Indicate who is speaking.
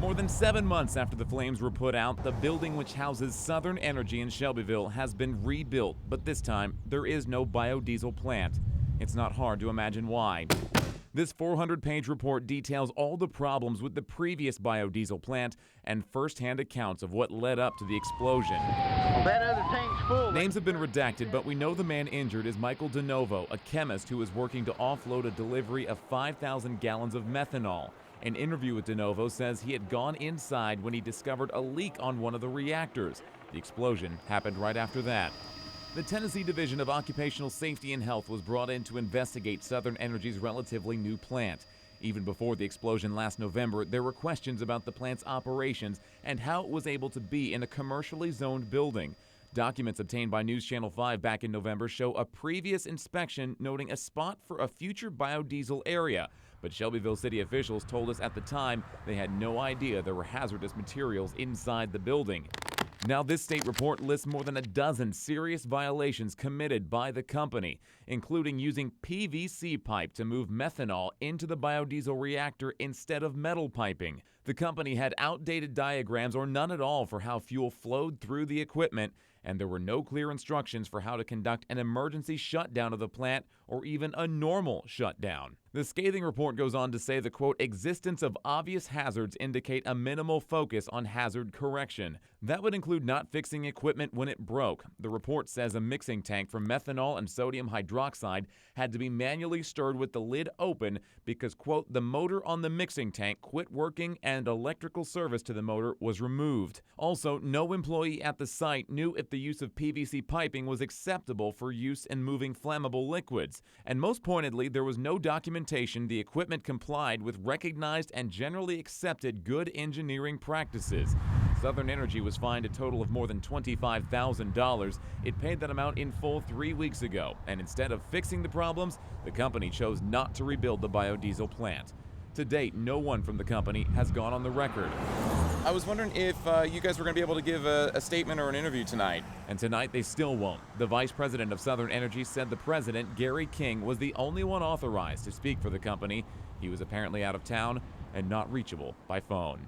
Speaker 1: More than 7 months after the flames were put out, the building which houses Southern Energy in Shelbyville has been rebuilt, but this time there is no biodiesel plant. It's not hard to imagine why. This 400-page report details all the problems with the previous biodiesel plant and first-hand accounts of what led up to the explosion.
Speaker 2: Well, that other tank's full.
Speaker 1: Names have been redacted, but we know the man injured is Michael DeNovo, a chemist who was working to offload a delivery of 5,000 gallons of methanol. An interview with DeNovo says he had gone inside when he discovered a leak on one of the reactors. The explosion happened right after that. The Tennessee Division of Occupational Safety and Health was brought in to investigate Southern Energy's relatively new plant. Even before the explosion last November, there were questions about the plant's operations and how it was able to be in a commercially zoned building. Documents obtained by News Channel 5 back in November show a previous inspection noting a spot for a future biodiesel area, but Shelbyville city officials told us at the time they had no idea there were hazardous materials inside the building. Now, this state report lists more than a dozen serious violations committed by the company, including using PVC pipe to move methanol into the biodiesel reactor instead of metal piping. The company had outdated diagrams or none at all for how fuel flowed through the equipment, and there were no clear instructions for how to conduct an emergency shutdown of the plant or even a normal shutdown. The scathing report goes on to say the, quote, existence of obvious hazards indicate a minimal focus on hazard correction. That would include not fixing equipment when it broke. The report says a mixing tank for methanol and sodium hydroxide had to be manually stirred with the lid open because, quote, the motor on the mixing tank quit working and electrical service to the motor was removed. Also, no employee at the site knew if the use of PVC piping was acceptable for use in moving flammable liquids. And most pointedly, there was no documentation the equipment complied with recognized and generally accepted good engineering practices. Southern Energy was fined a total of more than $25,000. It paid that amount in full 3 weeks ago, and instead of fixing the problems, the company chose not to rebuild the biodiesel plant. To date, no one from the company has gone on the record. I was wondering if you guys were going to be able to give a statement or an interview tonight. And tonight they still won't. The vice president of Southern Energy said the president, Gary King, was the only one authorized to speak for the company. He was apparently out of town and not reachable by phone.